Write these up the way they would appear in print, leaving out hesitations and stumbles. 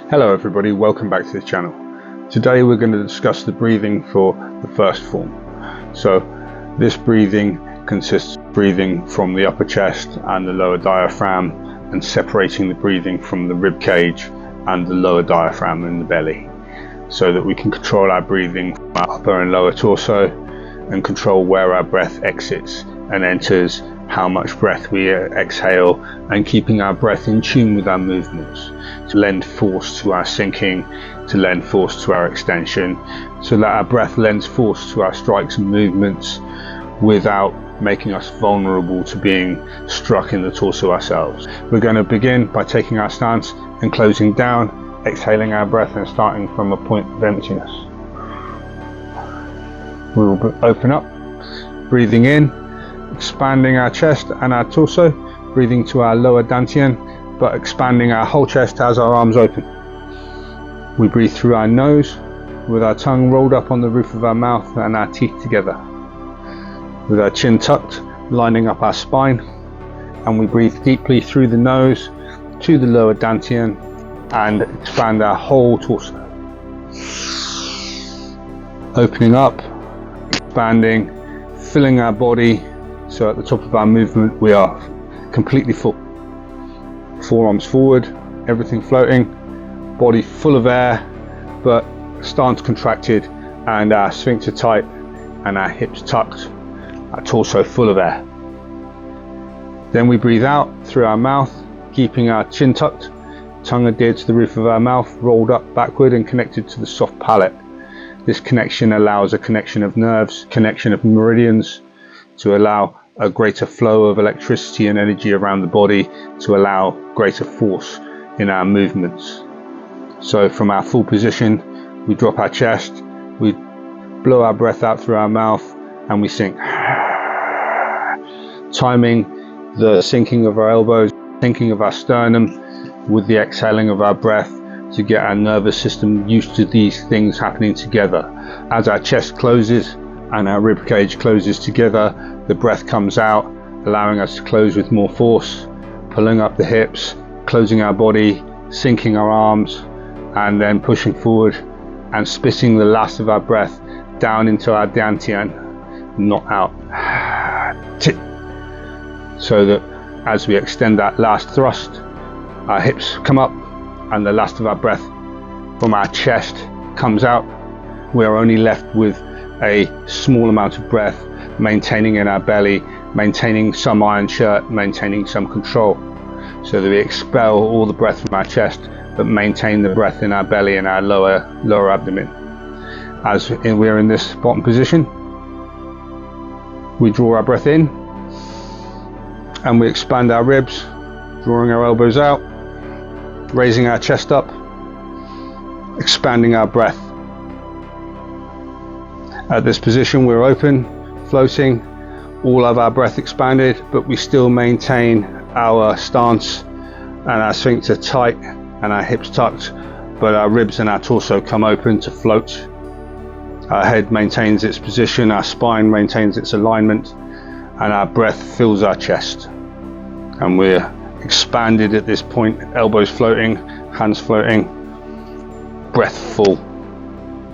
Hello everybody, welcome back to the channel. Today we're going to discuss the breathing for the first form. So this breathing consists of breathing from the upper chest and the lower diaphragm and separating the breathing from the rib cage and the lower diaphragm in the belly, so that we can control our breathing from our upper and lower torso and control where our breath exits and enters, how much breath we exhale, and keeping our breath in tune with our movements to lend force to our sinking, to lend force to our extension, so that our breath lends force to our strikes and movements without making us vulnerable to being struck in the torso ourselves. We're going to begin by taking our stance and closing down, exhaling our breath and starting from a point of emptiness. We will open up, breathing in, expanding our chest and our torso, breathing to our lower dantian, but expanding our whole chest as our arms open. We breathe through our nose, with our tongue rolled up on the roof of our mouth and our teeth together, with our chin tucked, lining up our spine, and we breathe deeply through the nose to the lower dantian and expand our whole torso. Opening up, expanding, filling our body, so at the top of our movement we are completely full. Forearms forward, everything floating, body full of air, but stance contracted and our sphincter tight and our hips tucked, our torso full of air. Then we breathe out through our mouth, keeping our chin tucked, tongue adhered to the roof of our mouth, rolled up backward and connected to the soft palate. This connection allows a connection of nerves, connection of meridians, to allow a greater flow of electricity and energy around the body, to allow greater force in our movements. So from our full position, we drop our chest, we blow our breath out through our mouth, and we sink, timing the sinking of our elbows, sinking of our sternum with the exhaling of our breath, to get our nervous system used to these things happening together. As our chest closes and our rib cage closes together, the breath comes out, allowing us to close with more force, pulling up the hips, closing our body, sinking our arms, and then pushing forward and spitting the last of our breath down into our dantian, not out. So that as we extend that last thrust, our hips come up and the last of our breath from our chest comes out. We are only left with a small amount of breath, maintaining in our belly, maintaining some iron shirt, maintaining some control, so that we expel all the breath from our chest but maintain the breath in our belly and our lower abdomen. As we're in this bottom position, we draw our breath in and we expand our ribs, drawing our elbows out, raising our chest up, expanding our breath. At this position we're open, floating, all of our breath expanded, but we still maintain our stance and our sphincter tight and our hips tucked, but our ribs and our torso come open to float. Our head maintains its position, our spine maintains its alignment, and our breath fills our chest. And we're expanded at this point, elbows floating, hands floating, breath full.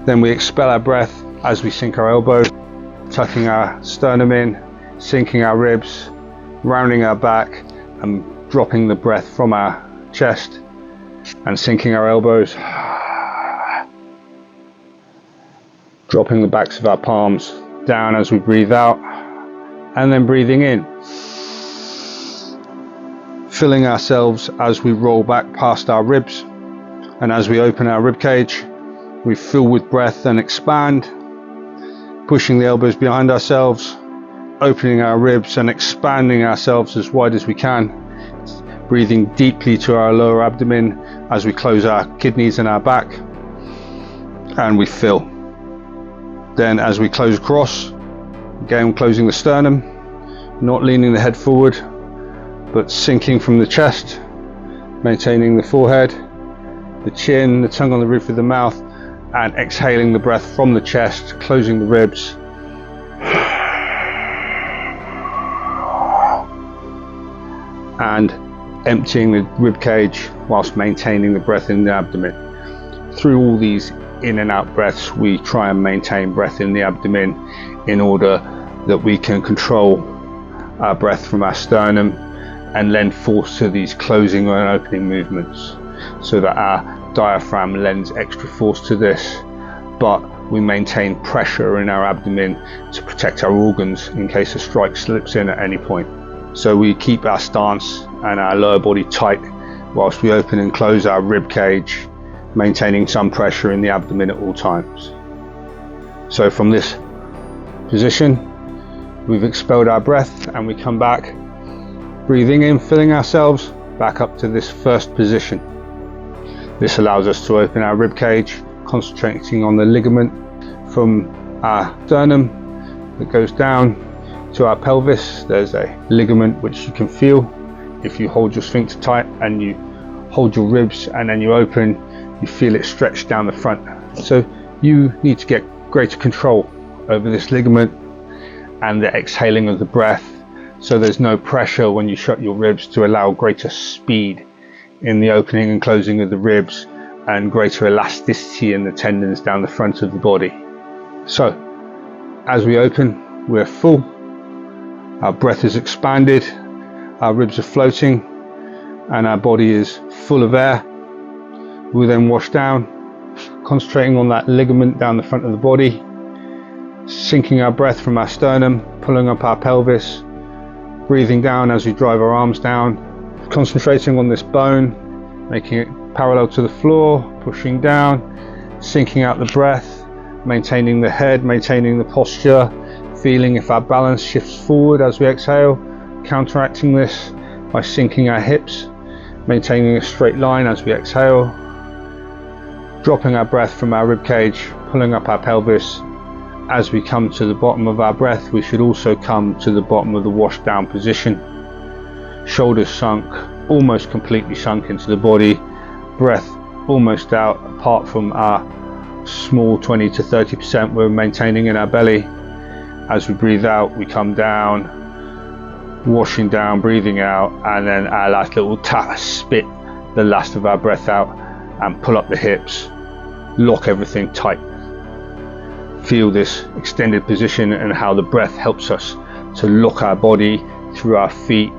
Then we expel our breath as we sink our elbows, tucking our sternum in, sinking our ribs, rounding our back and dropping the breath from our chest and sinking our elbows, dropping the backs of our palms down as we breathe out, and then breathing in, filling ourselves as we roll back past our ribs, and as we open our rib cage we fill with breath and expand, pushing the elbows behind ourselves, opening our ribs and expanding ourselves as wide as we can, breathing deeply to our lower abdomen as we close our kidneys and our back, and we fill. Then as we close across, again closing the sternum, not leaning the head forward but sinking from the chest, maintaining the forehead, the chin, the tongue on the roof of the mouth, and exhaling the breath from the chest, closing the ribs. And emptying the rib cage whilst maintaining the breath in the abdomen. Through all these in and out breaths, we try and maintain breath in the abdomen in order that we can control our breath from our sternum and lend force to these closing and opening movements, so that our diaphragm lends extra force to this, but we maintain pressure in our abdomen to protect our organs in case a strike slips in at any point. So we keep our stance and our lower body tight whilst we open and close our rib cage, maintaining some pressure in the abdomen at all times. So from this position, we've expelled our breath and we come back, breathing in, filling ourselves back up to this first position. This allows us to open our rib cage, concentrating on the ligament from our sternum that goes down to our pelvis. There's a ligament which you can feel if you hold your sphincter tight and you hold your ribs and then you open, you feel it stretch down the front. So you need to get greater control over this ligament and the exhaling of the breath, so there's no pressure when you shut your ribs, to allow greater speed in the opening and closing of the ribs and greater elasticity in the tendons down the front of the body. So as we open, we're full, our breath is expanded, our ribs are floating and our body is full of air. We then wash down, concentrating on that ligament down the front of the body, sinking our breath from our sternum, pulling up our pelvis, breathing down as we drive our arms down, concentrating on this bone, making it parallel to the floor, pushing down, sinking out the breath, maintaining the head, maintaining the posture, feeling if our balance shifts forward as we exhale, counteracting this by sinking our hips, maintaining a straight line as we exhale, dropping our breath from our rib cage, pulling up our pelvis. As we come to the bottom of our breath, we should also come to the bottom of the wash down position. Shoulders sunk, almost completely sunk into the body, breath almost out, apart from our small 20 to 30% we're maintaining in our belly. As we breathe out, we come down, washing down, breathing out, and then our last little tap, spit the last of our breath out and pull up the hips, lock everything tight. Feel this extended position and how the breath helps us to lock our body through our feet,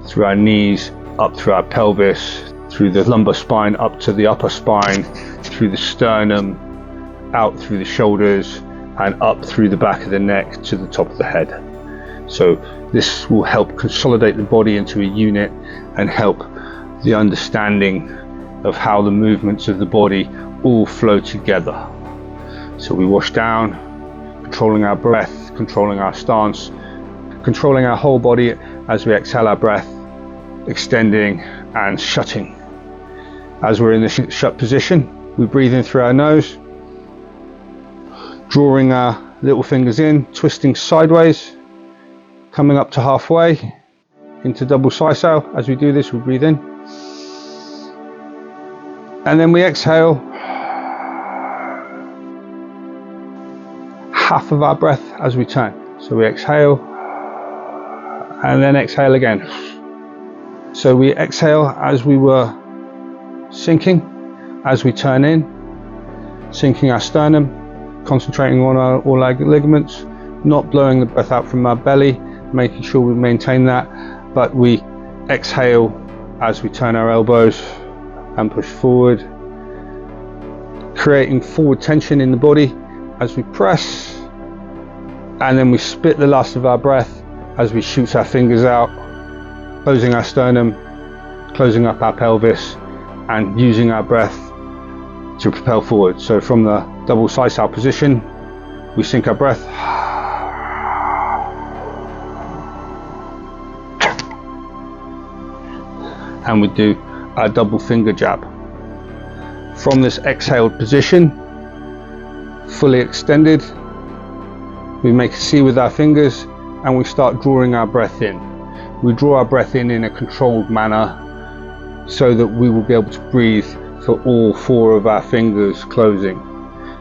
through our knees, up through our pelvis, through the lumbar spine, up to the upper spine, through the sternum, out through the shoulders, and up through the back of the neck to the top of the head. So this will help consolidate the body into a unit and help the understanding of how the movements of the body all flow together. So we wash down, controlling our breath, controlling our stance, controlling our whole body as we exhale our breath, extending and shutting. As we're in the shut position, we breathe in through our nose, drawing our little fingers in, twisting sideways, coming up to halfway into double sisal. As we do this, we breathe in and then we exhale half of our breath as we turn. So we exhale and then exhale again. So we exhale as we were sinking, as we turn in, sinking our sternum, concentrating on all our ligaments, not blowing the breath out from our belly, making sure we maintain that, but we exhale as we turn our elbows and push forward, creating forward tension in the body as we press, and then we spit the last of our breath as we shoot our fingers out, closing our sternum, closing up our pelvis, and using our breath to propel forward. So from the double sisal position, we sink our breath and we do our double finger jab. From this exhaled position, fully extended, we make a C with our fingers and we start drawing our breath in. We draw our breath in a controlled manner so that we will be able to breathe for all four of our fingers closing.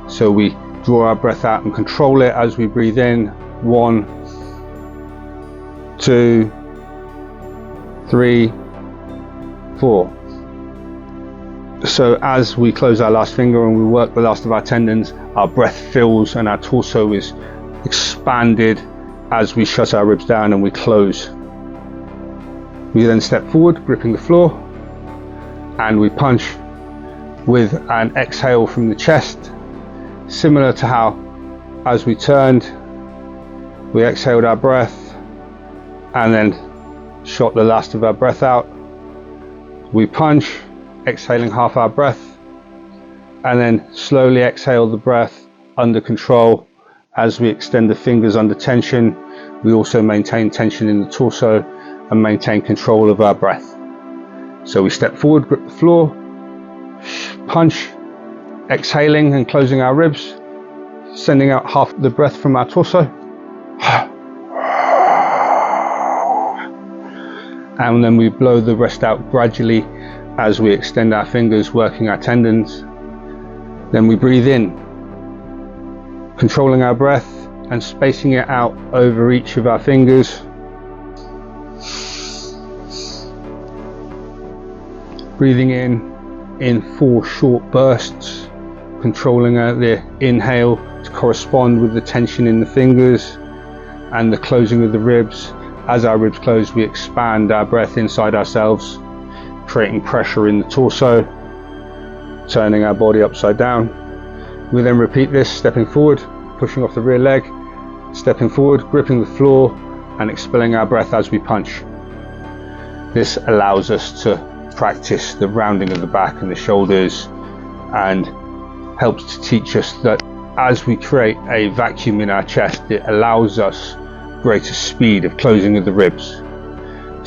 So we draw our breath out and control it as we breathe in. 1, 2, 3, 4. So as we close our last finger and we work the last of our tendons, our breath fills and our torso is expanded as we shut our ribs down and we close. We then step forward, gripping the floor, and we punch with an exhale from the chest, similar to how as we turned, we exhaled our breath and then shot the last of our breath out. We punch, exhaling half our breath, and then slowly exhale the breath under control. As we extend the fingers under tension, we also maintain tension in the torso and maintain control of our breath. So we step forward, grip the floor, punch, exhaling and closing our ribs, sending out half the breath from our torso. And then we blow the rest out gradually as we extend our fingers, working our tendons. Then we breathe in, controlling our breath and spacing it out over each of our fingers. Breathing in 4 short bursts, controlling the inhale to correspond with the tension in the fingers and the closing of the ribs. As our ribs close, we expand our breath inside ourselves, creating pressure in the torso, turning our body upside down. We then repeat this, stepping forward, pushing off the rear leg, stepping forward, gripping the floor, and expelling our breath as we punch. This allows us to practice the rounding of the back and the shoulders, and helps to teach us that as we create a vacuum in our chest, it allows us greater speed of closing of the ribs.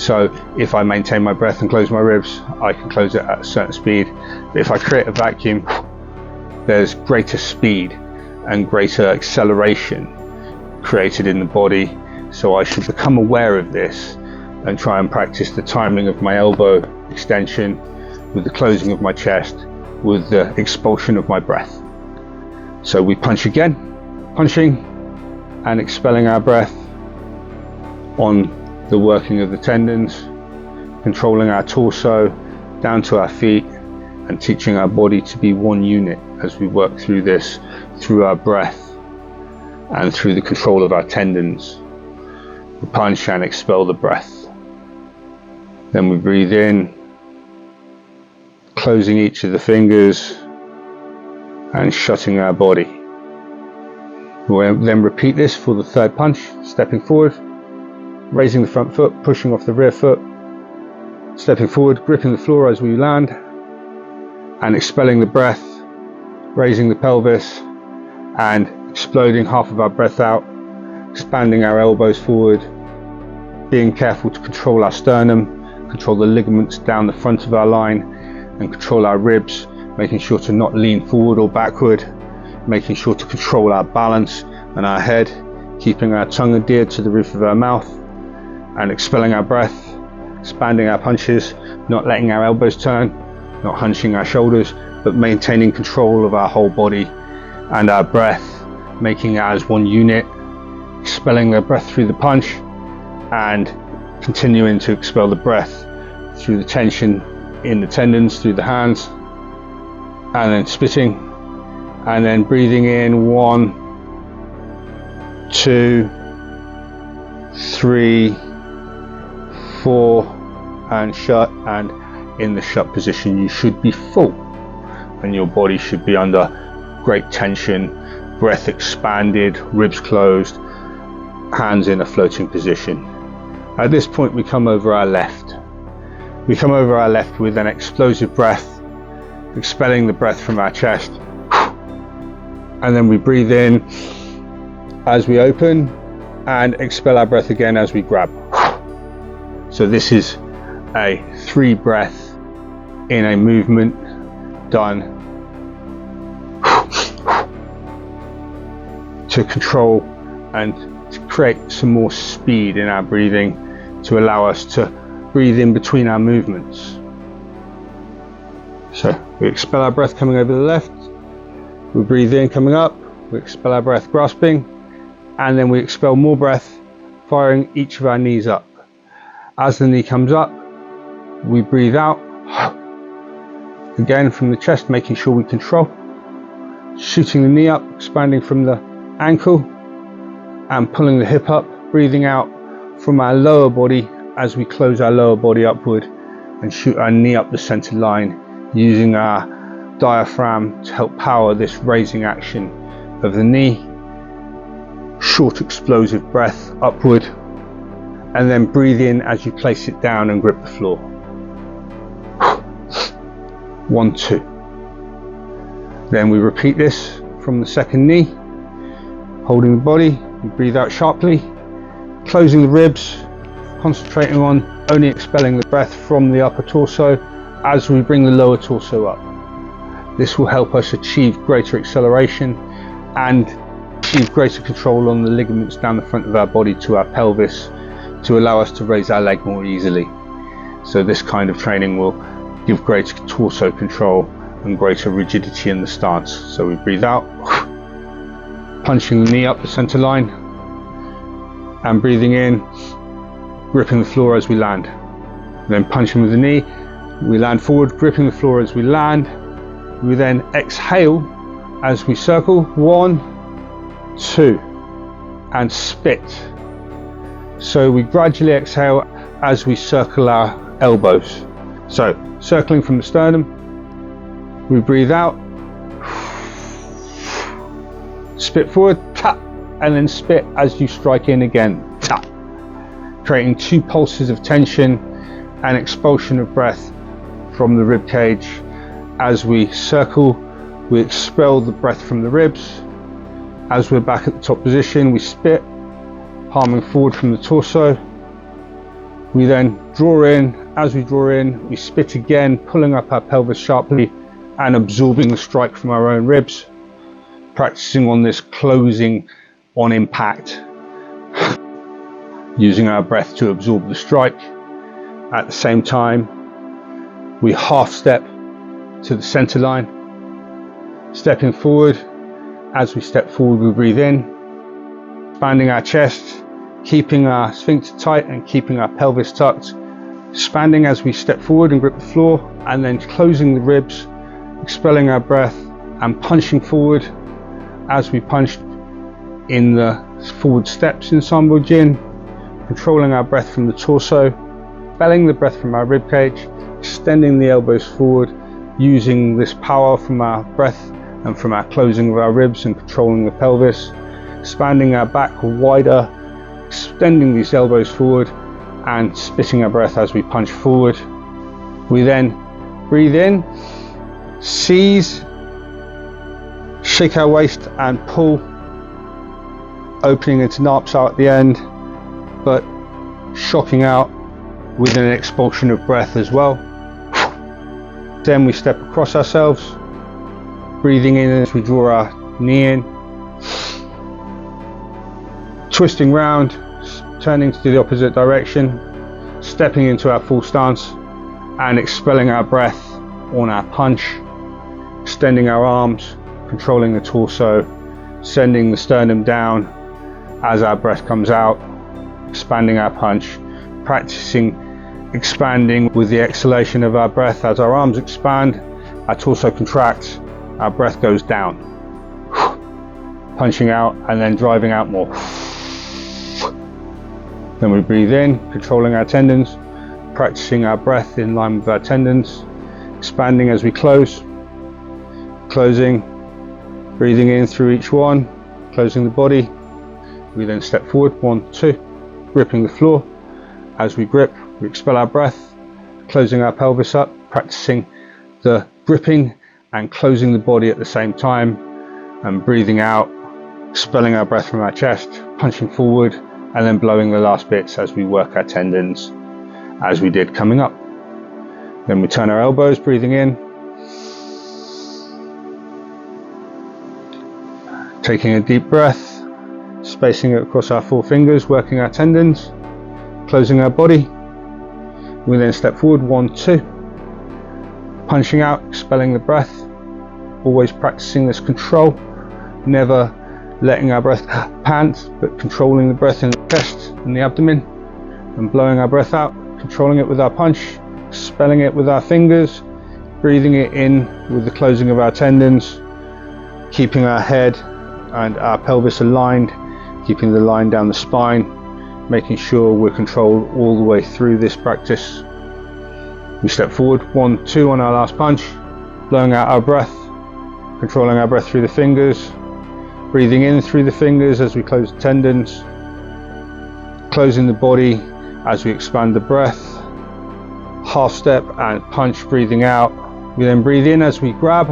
So if I maintain my breath and close my ribs, I can close it at a certain speed. But if I create a vacuum, there's greater speed and greater acceleration created in the body. So I should become aware of this and try and practice the timing of my elbow extension with the closing of my chest, with the expulsion of my breath. So we punch again, punching and expelling our breath on the working of the tendons, controlling our torso down to our feet, and teaching our body to be one unit as we work through this, through our breath and through the control of our tendons. We punch and expel the breath. Then we breathe in, closing each of the fingers and shutting our body. We'll then repeat this for the 3rd punch, stepping forward, raising the front foot, pushing off the rear foot, stepping forward, gripping the floor as we land, and expelling the breath, raising the pelvis and exploding half of our breath out, expanding our elbows forward, being careful to control our sternum, control the ligaments down the front of our line, and control our ribs, making sure to not lean forward or backward, making sure to control our balance and our head, keeping our tongue adhered to the roof of our mouth, and expelling our breath, expanding our punches, not letting our elbows turn, not hunching our shoulders, but maintaining control of our whole body and our breath, making it as one unit, expelling the breath through the punch and continuing to expel the breath through the tension in the tendons, through the hands, and then spitting, and then breathing in 1, 2, 3, 4, and shut. And in the shut position you should be full and your body should be under great tension, breath expanded, ribs closed, hands in a floating position. At this point we come over our left. We come over our left with an explosive breath, expelling the breath from our chest, and then we breathe in as we open and expel our breath again as we grab. So this is a 3 breath in a movement done to control and to create some more speed in our breathing, to allow us to breathe in between our movements. So we expel our breath coming over the left, we breathe in coming up, we expel our breath grasping, and then we expel more breath, firing each of our knees up. As the knee comes up, we breathe out, Again, from the chest, making sure we control. Shooting the knee up, expanding from the ankle and pulling the hip up, breathing out from our lower body as we close our lower body upward and shoot our knee up the center line, using our diaphragm to help power this raising action of the knee. Short explosive breath upward, and then breathe in as you place it down and grip the floor. 1, 2. Then we repeat this from the second knee, holding the body. We breathe out sharply, closing the ribs, concentrating on only expelling the breath from the upper torso as we bring the lower torso up. This will help us achieve greater acceleration and achieve greater control on the ligaments down the front of our body to our pelvis to allow us to raise our leg more easily. So this kind of training will give greater torso control and greater rigidity in the stance. So we breathe out, punching the knee up the center line, and breathing in, gripping the floor as we land. Then punching with the knee, we land forward, gripping the floor as we land. We then exhale as we circle, 1, 2, and spit. So we gradually exhale as we circle our elbows. So circling from the sternum, we breathe out, spit forward, tap, and then spit as you strike in again, tap, creating 2 pulses of tension and expulsion of breath from the rib cage. As we circle, we expel the breath from the ribs. As we're back at the top position, we spit, palming forward from the torso. We then draw in. As we draw in, we spit again, pulling up our pelvis sharply and absorbing the strike from our own ribs, practicing on this closing on impact, using our breath to absorb the strike. At the same time, we half step to the center line, stepping forward. As we step forward, we breathe in, expanding our chest, keeping our sphincter tight and keeping our pelvis tucked, expanding as we step forward and grip the floor, and then closing the ribs, expelling our breath and punching forward as we punched in the forward steps in Saam Bo Jin, controlling our breath from the torso, expelling the breath from our rib cage, extending the elbows forward, using this power from our breath and from our closing of our ribs and controlling the pelvis, expanding our back wider, extending these elbows forward and spitting our breath as we punch forward. We then breathe in, seize, shake our waist and pull, opening into Napsa at the end, but shocking out with an expulsion of breath as well. Then we step across ourselves, breathing in as we draw our knee in, twisting round, turning to the opposite direction, stepping into our full stance and expelling our breath on our punch, extending our arms, controlling the torso, sending the sternum down as our breath comes out, expanding our punch, practicing expanding with the exhalation of our breath. As our arms expand, our torso contracts, our breath goes down, punching out and then driving out more. Then we breathe in, controlling our tendons, practicing our breath in line with our tendons, expanding as we close, closing, breathing in through each one, closing the body. We then step forward, 1, 2, gripping the floor. As we grip, we expel our breath, closing our pelvis up, practicing the gripping and closing the body at the same time, and breathing out, expelling our breath from our chest, punching forward, and then blowing the last bits as we work our tendons, as we did coming up. Then we turn our elbows, breathing in, taking a deep breath, spacing it across our 4 fingers, working our tendons, closing our body. We then step forward, 1, 2, punching out, expelling the breath, always practicing this control, never letting our breath pant, but controlling the breath in the chest and the abdomen, and blowing our breath out, controlling it with our punch, expelling it with our fingers, breathing it in with the closing of our tendons, keeping our head and our pelvis aligned, keeping the line down the spine, making sure we're controlled all the way through this practice. We step forward, 1, 2 on our last punch, blowing out our breath, controlling our breath through the fingers, breathing in through the fingers as we close the tendons, closing the body as we expand the breath, half step and punch, breathing out. We then breathe in as we grab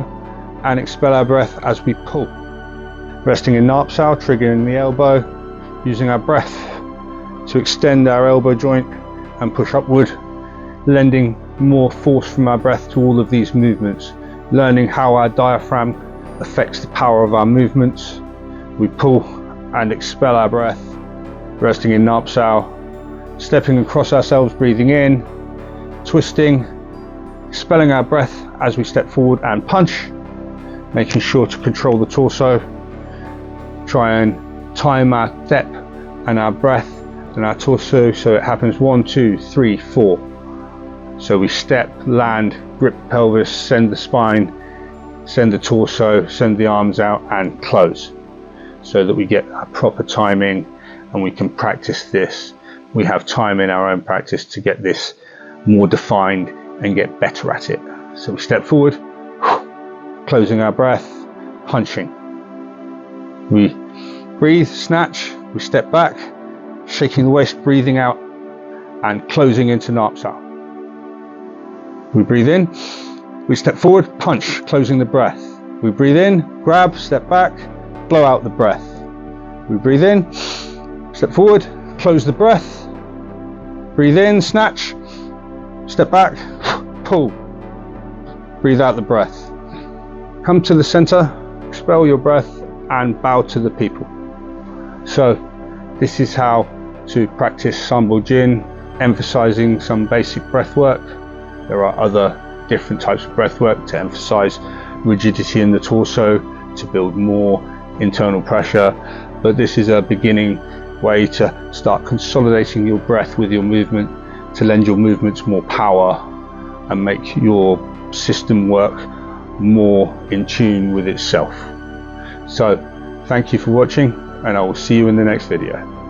and expel our breath as we pull. Resting in Napsal, triggering the elbow, using our breath to extend our elbow joint and push upward, lending more force from our breath to all of these movements, learning how our diaphragm affects the power of our movements. We pull and expel our breath, resting in Napsal, stepping across ourselves, breathing in, twisting, expelling our breath as we step forward and punch, making sure to control the torso. Try and time our step and our breath and our torso so it happens 1, 2, 3, 4. So we step, land, grip the pelvis, send the spine, send the torso, send the arms out and close, so that we get a proper timing and we can practice this. We have time in our own practice to get this more defined and get better at it. So we step forward, closing our breath, punching. We breathe, snatch, we step back, shaking the waist, breathing out and closing into Napsal. We breathe in, we step forward, punch, closing the breath. We breathe in, grab, step back, blow out the breath. We breathe in, step forward, close the breath, breathe in, snatch, step back, pull, breathe out the breath. Come to the center, expel your breath and bow to the people. So this is how to practice Saam Bo Jin, emphasizing some basic breath work. There are other different types of breath work to emphasize rigidity in the torso, to build more internal pressure, but this is a beginning way to start consolidating your breath with your movement, to lend your movements more power and make your system work more in tune with itself. So thank you for watching and I will see you in the next video.